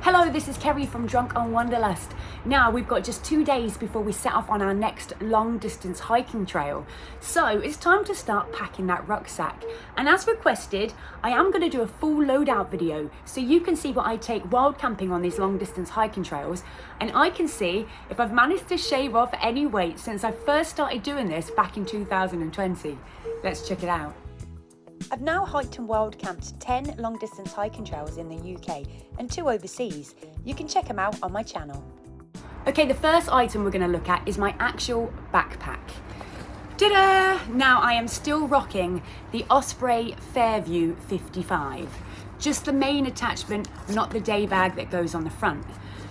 Hello, this is Kerry from Drunk on Wanderlust. Now we've got just 2 days before we set off on our next long distance hiking trail. So it's time to start packing that rucksack. And as requested, I am going to do a full loadout video so you can see what I take wild camping on these long distance hiking trails. And I can see if I've managed to shave off any weight since I first started doing this back in 2020. Let's check it out. I've now hiked and wild camped 10 long distance hiking trails in the UK and 2 overseas. You can check them out on my channel. Okay, the first item we're going to look at is my actual backpack. Ta-da! Now I am still rocking the Osprey Fairview 55. Just the main attachment, not the day bag that goes on the front.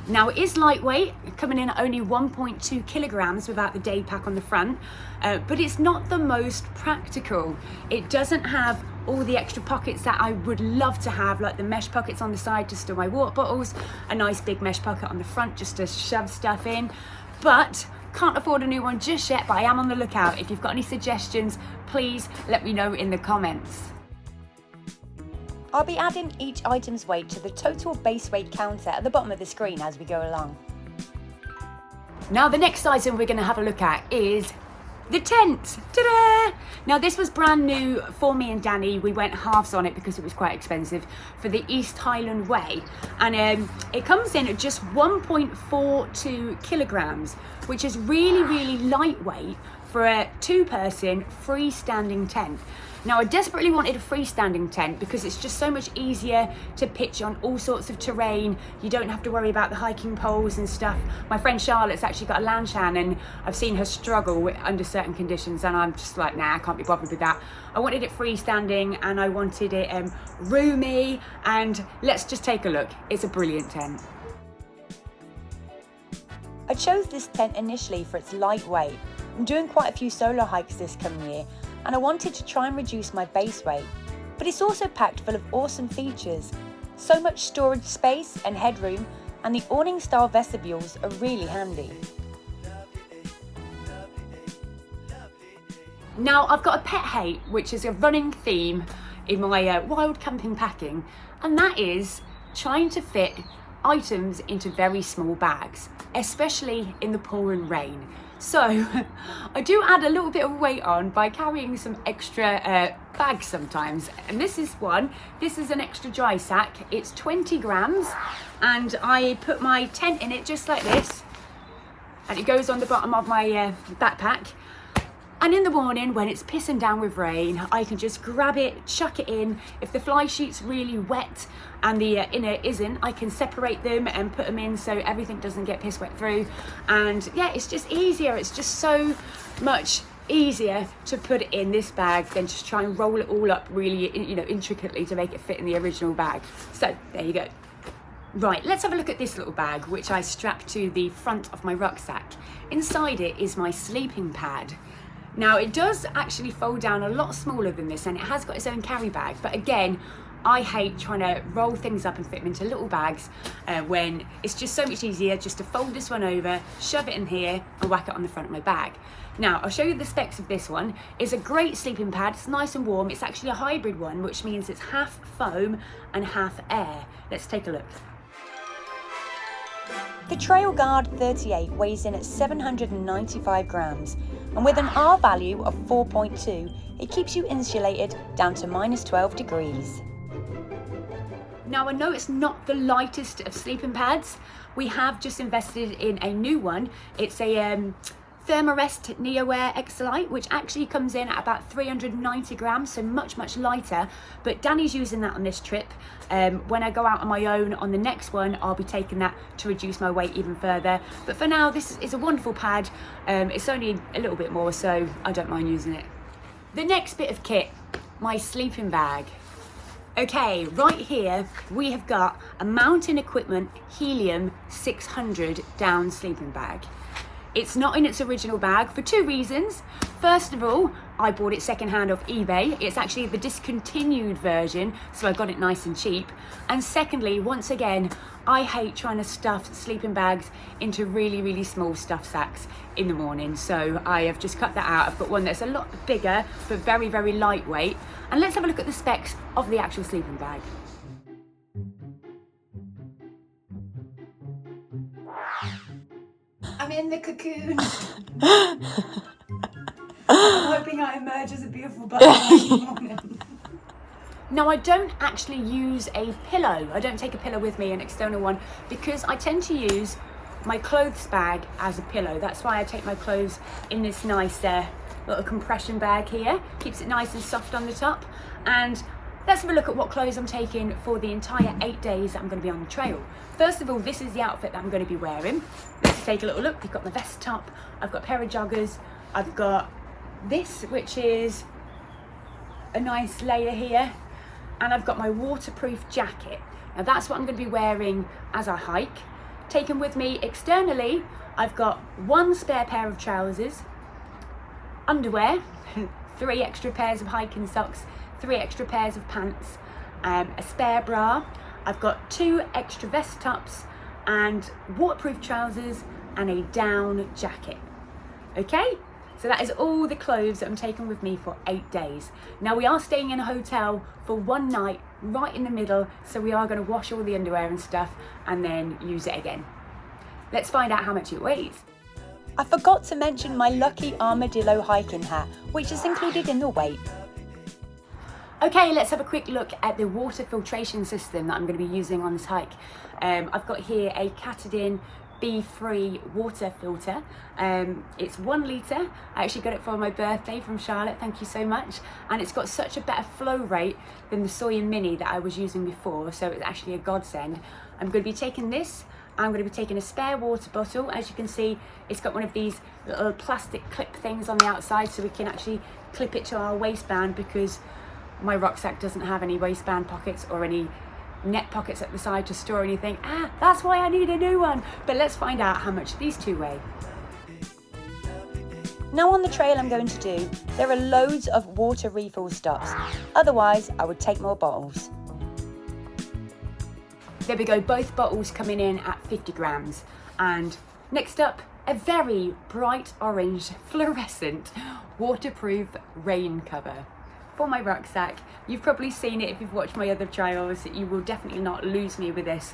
Now it is lightweight, coming in at only 1.2 kilograms without the day pack on the front, but it's not the most practical. It doesn't have all the extra pockets that I would love to have, like the mesh pockets on the side to store my water bottles, a nice big mesh pocket on the front just to shove stuff in, but can't afford a new one just yet, but I am on the lookout. If you've got any suggestions, please let me know in the comments. I'll be adding each item's weight to the total base weight counter at the bottom of the screen as we go along. Now the next item we're going to have a look at is the tent. Ta-da! Now this was brand new for me and Danny. We went halves on it because it was quite expensive for the West Highland Way, and it comes in at just 1.42 kilograms, which is really lightweight for a 2-person freestanding tent. Now I desperately wanted a freestanding tent because it's just so much easier to pitch on all sorts of terrain. You don't have to worry about the hiking poles and stuff. My friend Charlotte's actually got a lanshan and I've seen her struggle under certain conditions, and I'm just like, nah, I can't be bothered with that. I wanted it freestanding and I wanted it roomy, and let's just take a look. It's a brilliant tent. I chose this tent initially for its lightweight. I'm doing quite a few solo hikes this coming year, and I wanted to try and reduce my base weight, but it's also packed full of awesome features. So much storage space and headroom, and the awning style vestibules are really handy. Now I've got a pet hate, which is a running theme in my wild camping packing, and that is trying to fit items into very small bags, especially in the pouring rain. So I do add a little bit of weight on by carrying some extra bags sometimes, and this is one. This is an extra dry sack. It's 20 grams, and I put my tent in it just like this, and it goes on the bottom of my backpack. And in the morning when it's pissing down with rain, I can just grab it, chuck it in. If the fly sheet's really wet and the inner isn't, I can separate them and put them in so everything doesn't get piss wet through. And yeah, it's just easier. It's just so much easier to put it in this bag than just try and roll it all up really, intricately to make it fit in the original bag. So there you go. Right, let's have a look at this little bag, which I strapped to the front of my rucksack. Inside it is my sleeping pad. Now it does actually fold down a lot smaller than this, and it has got its own carry bag, but again, I hate trying to roll things up and fit them into little bags when it's just so much easier just to fold this one over, shove it in here and whack it on the front of my bag. Now I'll show you the specs of this one. It's a great sleeping pad. It's nice and warm. It's actually a hybrid one, which means it's half foam and half air. Let's take a look. The Trail Guard 38 weighs in at 795 grams, and with an R value of 4.2, it keeps you insulated down to -12 degrees. Now I know it's not the lightest of sleeping pads. We have just invested in a new one. It's a Thermarest NeoAir Exolite, which actually comes in at about 390 grams, so much lighter, but Danny's using that on this trip. When I go out on my own on the next one, I'll be taking that to reduce my weight even further, but for now this is a wonderful pad. It's only a little bit more, so I don't mind using it. The next bit of kit, my sleeping bag. Okay, right here we have got a Mountain Equipment Helium 600 down sleeping bag. It's not in its original bag for two reasons. First of all, I bought it secondhand off eBay. It's actually the discontinued version, so I got it nice and cheap. And secondly, once again, I hate trying to stuff sleeping bags into really, really small stuff sacks in the morning. So I have just cut that out. I've got one that's a lot bigger, but very, very lightweight. And let's have a look at the specs of the actual sleeping bag. I'm in the cocoon. I'm hoping I emerge as a beautiful butterfly in the morning. Now, I don't actually use a pillow. I don't take a pillow with me, an external one, because I tend to use my clothes bag as a pillow. That's why I take my clothes in this nice little compression bag here. Keeps it nice and soft on the top. And let's have a look at what clothes I'm taking for the entire 8 days that I'm going to be on the trail. First of all, this is the outfit that I'm going to be wearing. Let's take a little look. We've got my vest top, I've got a pair of joggers, I've got this, which is a nice layer here, and I've got my waterproof jacket. Now that's what I'm going to be wearing as I hike. Taken with me externally, I've got one spare pair of trousers, underwear, 3 extra pairs of hiking socks, 3 extra pairs of pants, a spare bra. I've got 2 extra vest tops and waterproof trousers and a down jacket. Okay, so that is all the clothes that I'm taking with me for 8 days. Now we are staying in a hotel for 1 night right in the middle, so we are going to wash all the underwear and stuff and then use it again. Let's find out how much it weighs. I forgot to mention my lucky armadillo hiking hat, which is included in the weight. Okay, let's have a quick look at the water filtration system that I'm going to be using on this hike. I've got here a Katadyn B-free water filter. It's 1 litre. I actually got it for my birthday from Charlotte, thank you so much. And it's got such a better flow rate than the Sawyer Mini that I was using before, so it's actually a godsend. I'm going to be taking this. I'm going to be taking a spare water bottle. As you can see, it's got one of these little plastic clip things on the outside, so we can actually clip it to our waistband, because my rucksack doesn't have any waistband pockets or any net pockets at the side to store anything. That's why I need a new one. But let's find out how much these two weigh. Now on the trail I'm going to do, there are loads of water refill stops. Otherwise, I would take more bottles. There we go, both bottles coming in at 50 grams. And next up, a very bright orange fluorescent waterproof rain cover for my rucksack. You've probably seen it if you've watched my other trials. You will definitely not lose me with this.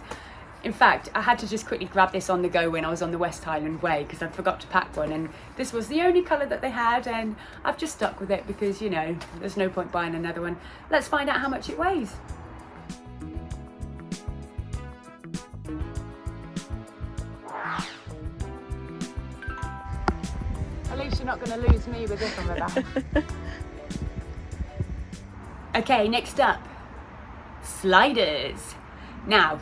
In fact, I had to just quickly grab this on the go when I was on the West Highland Way, because I forgot to pack one, and this was the only colour that they had, and I've just stuck with it because, you know, there's no point buying another one. Let's find out how much it weighs. At least you're not going to lose me with this on the back. Okay, next up, sliders. Now,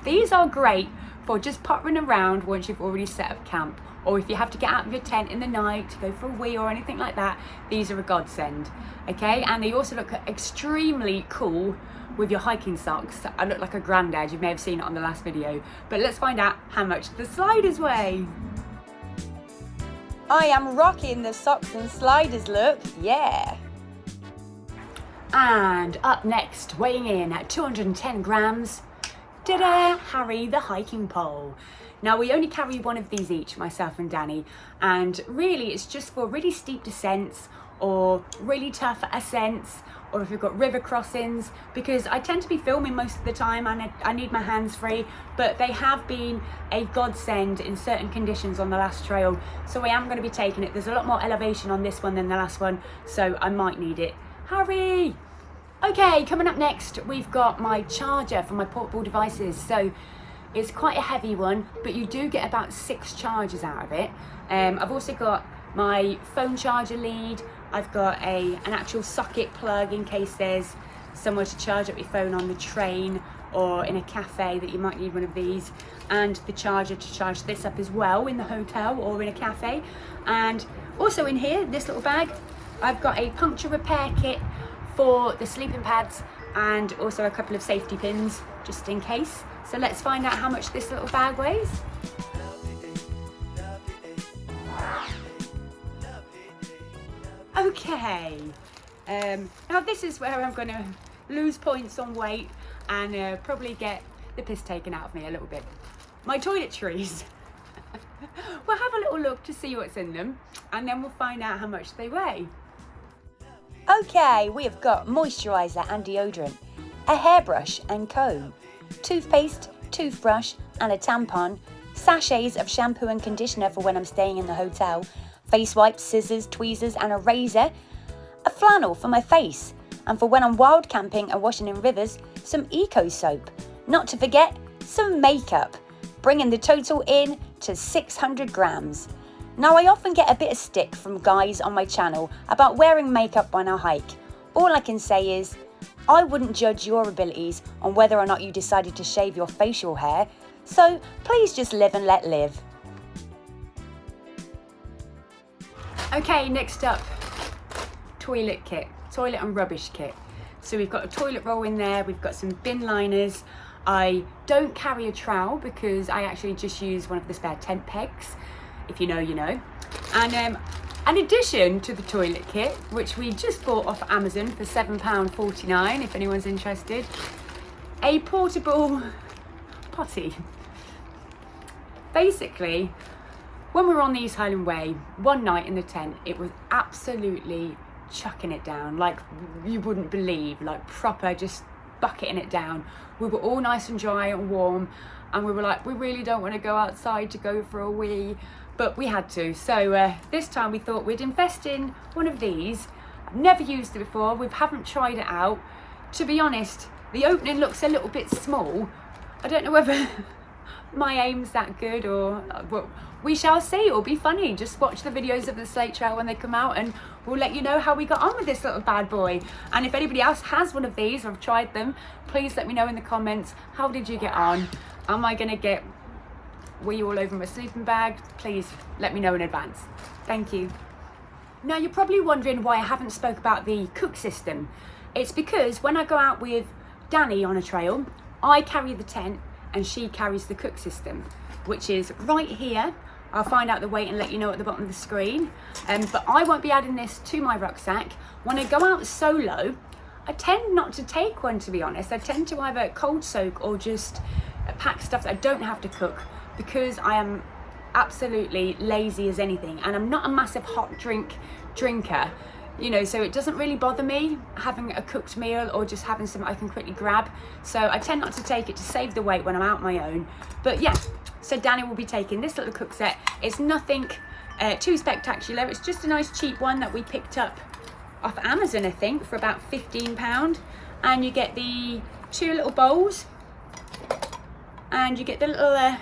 these are great for just pottering around once you've already set up camp, or if you have to get out of your tent in the night to go for a wee or anything like that. These are a godsend. Okay, and they also look extremely cool with your hiking socks. I look like a granddad. You may have seen it on the last video, but let's find out how much the sliders weigh. I am rocking the socks and sliders look, yeah. And up next, weighing in at 210 grams, ta-da, Harry the hiking pole. Now we only carry one of these each, myself and Danny, and really it's just for really steep descents or really tough ascents, or if you've got river crossings, because I tend to be filming most of the time and I need my hands free, but they have been a godsend in certain conditions on the last trail, so I am going to be taking it. There's a lot more elevation on this one than the last one, so I might need it. Harry! Okay, coming up next, we've got my charger for my portable devices. So it's quite a heavy one, but you do get about 6 charges out of it. I've also got my phone charger lead. I've got an actual socket plug in case there's somewhere to charge up your phone on the train or in a cafe that you might need one of these, and the charger to charge this up as well in the hotel or in a cafe. And also in here, this little bag, I've got a puncture repair kit for the sleeping pads and also a couple of safety pins just in case. So let's find out how much this little bag weighs. Okay, now this is where I'm going to lose points on weight and probably get the piss taken out of me a little bit. My toiletries. We'll have a little look to see what's in them, and then we'll find out how much they weigh. Okay, we have got moisturiser and deodorant, a hairbrush and comb, toothpaste, toothbrush and a tampon, sachets of shampoo and conditioner for when I'm staying in the hotel, face wipes, scissors, tweezers and a razor, a flannel for my face, and for when I'm wild camping and washing in rivers, some eco soap. Not to forget, some makeup, bringing the total in to 600 grams. Now, I often get a bit of stick from guys on my channel about wearing makeup on a hike. All I can say is, I wouldn't judge your abilities on whether or not you decided to shave your facial hair, so please just live and let live. Okay, next up, toilet kit, toilet and rubbish kit. So we've got a toilet roll in there, we've got some bin liners. I don't carry a trowel because I actually just use one of the spare tent pegs. If you know, you know. And in addition to the toilet kit, which we just bought off Amazon for £7.49, if anyone's interested, a portable potty. Basically, when we were on the East Highland Way, one night in the tent, it was absolutely chucking it down, like you wouldn't believe, like proper just bucketing it down. We were all nice and dry and warm, and we were like, we really don't want to go outside to go for a wee, but we had to. So this time we thought we'd invest in one of these. I've never used it before, we haven't tried it out. To be honest, the opening looks a little bit small. I don't know whether my aim's that good or well, we shall see. It'll be funny. Just watch the videos of the Slate Trail when they come out and we'll let you know how we got on with this little bad boy. And if anybody else has one of these or have tried them, please let me know in the comments. How did you get on? Am I gonna get wee all over my sleeping bag? Please let me know in advance. Thank you. Now you're probably wondering why I haven't spoke about the cook system. It's because when I go out with Danny on a trail, I carry the tent and she carries the cook system, which is right here. I'll find out the weight and let you know at the bottom of the screen. But I won't be adding this to my rucksack. When I go out solo, I tend not to take one, to be honest. I tend to either cold soak or just pack stuff that I don't have to cook, because I am absolutely lazy as anything, and I'm not a massive hot drinker, you know, so it doesn't really bother me having a cooked meal or just having something I can quickly grab. So I tend not to take it to save the weight when I'm out my own. But yeah, so Danny will be taking this little cook set. It's nothing too spectacular. It's just a nice cheap one that we picked up off Amazon, I think, for about £15. And you get the 2 little bowls, and you get the little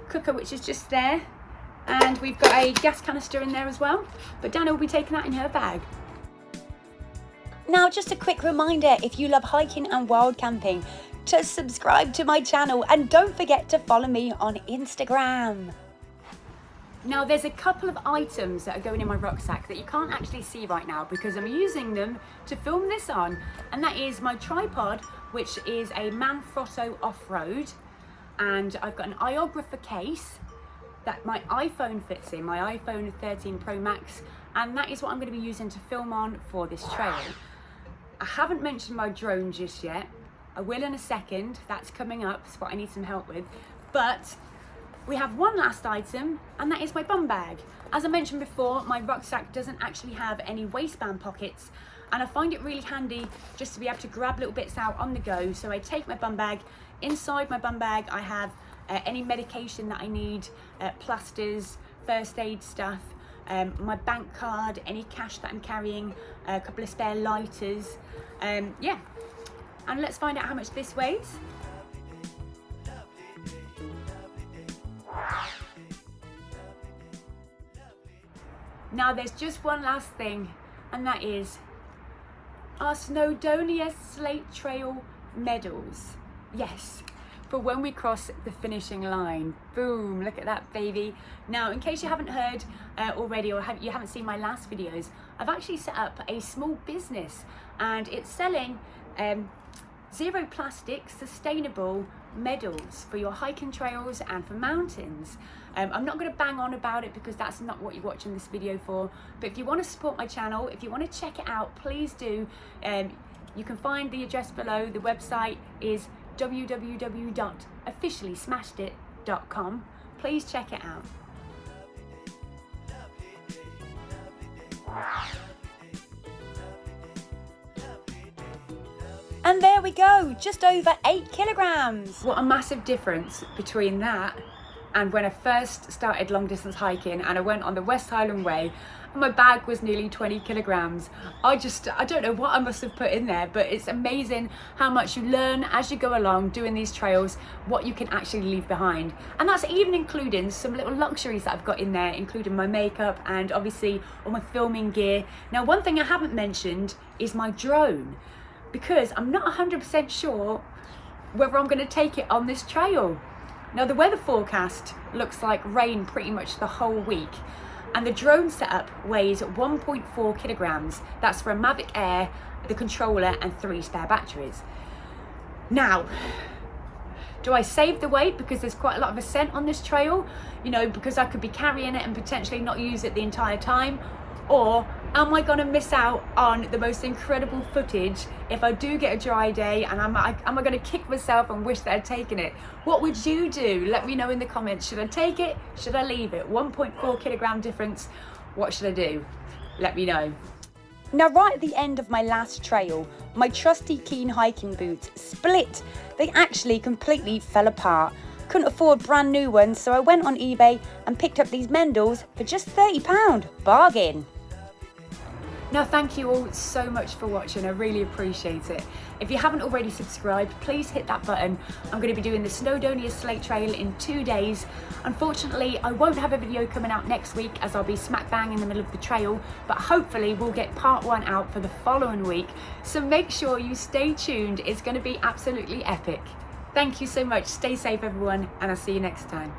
cooker, which is just there. And we've got a gas canister in there as well. But Danny will be taking that in her bag. Now, just a quick reminder, if you love hiking and wild camping, to subscribe to my channel and don't forget to follow me on Instagram. Now there's a couple of items that are going in my rucksack that you can't actually see right now because I'm using them to film this on, and that is my tripod, which is a Manfrotto off-road, and I've got an iographer case that my iPhone fits in, my iPhone 13 Pro Max, and that is what I'm going to be using to film on for this trail. I haven't mentioned my drone just yet. I will in a second. That's coming up. It's what I need some help with. But we have one last item, and that is my bum bag. As I mentioned before, my rucksack doesn't actually have any waistband pockets, and I find it really handy just to be able to grab little bits out on the go. So I take my bum bag. Inside my bum bag, I have any medication that I need, plasters, first aid stuff, my bank card, any cash that I'm carrying, a couple of spare lighters. Yeah, and let's find out how much this weighs. Now there's just one last thing, and that is our Snowdonia Slate Trail medals. Yes, for when we cross the finishing line. Boom, look at that baby. Now, in case you haven't heard already, or you haven't seen my last videos, I've actually set up a small business, and it's selling zero plastic, sustainable medals for your hiking trails and for mountains. I'm not going to bang on about it because that's not what you're watching this video for, but if you want to support my channel, if you want to check it out, please do. You can find the address below. The website is www.officiallysmashedit.com. Please check it out. And there we go, just over 8 kilograms. What a massive difference between that and when I first started long distance hiking and I went on the West Highland Way and my bag was nearly 20 kilograms. I don't know what I must have put in there, but it's amazing how much you learn as you go along doing these trails, what you can actually leave behind. And that's even including some little luxuries that I've got in there, including my makeup and obviously all my filming gear. Now, one thing I haven't mentioned is my drone, because I'm not 100% sure whether I'm going to take it on this trail. Now, the weather forecast looks like rain pretty much the whole week, and the drone setup weighs 1.4 kilograms. That's for a Mavic Air, the controller, and 3 spare batteries. Now, do I save the weight because there's quite a lot of ascent on this trail, you know, because I could be carrying it and potentially not use it the entire time? Or am I going to miss out on the most incredible footage if I do get a dry day, and am I going to kick myself and wish that I'd taken it? What would you do? Let me know in the comments. Should I take it? Should I leave it? 1.4 kilogram difference. What should I do? Let me know. Now, right at the end of my last trail, my trusty Keen hiking boots split. They actually completely fell apart. Couldn't afford brand new ones, so I went on eBay and picked up these Mendels for just £30. Bargain. Now, thank you all so much for watching. I really appreciate it. If you haven't already subscribed, please hit that button. I'm going to be doing the Snowdonia Slate Trail in 2 days. Unfortunately, I won't have a video coming out next week as I'll be smack bang in the middle of the trail, but hopefully we'll get part 1 out for the following week. So make sure you stay tuned. It's going to be absolutely epic. Thank you so much. Stay safe, everyone, and I'll see you next time.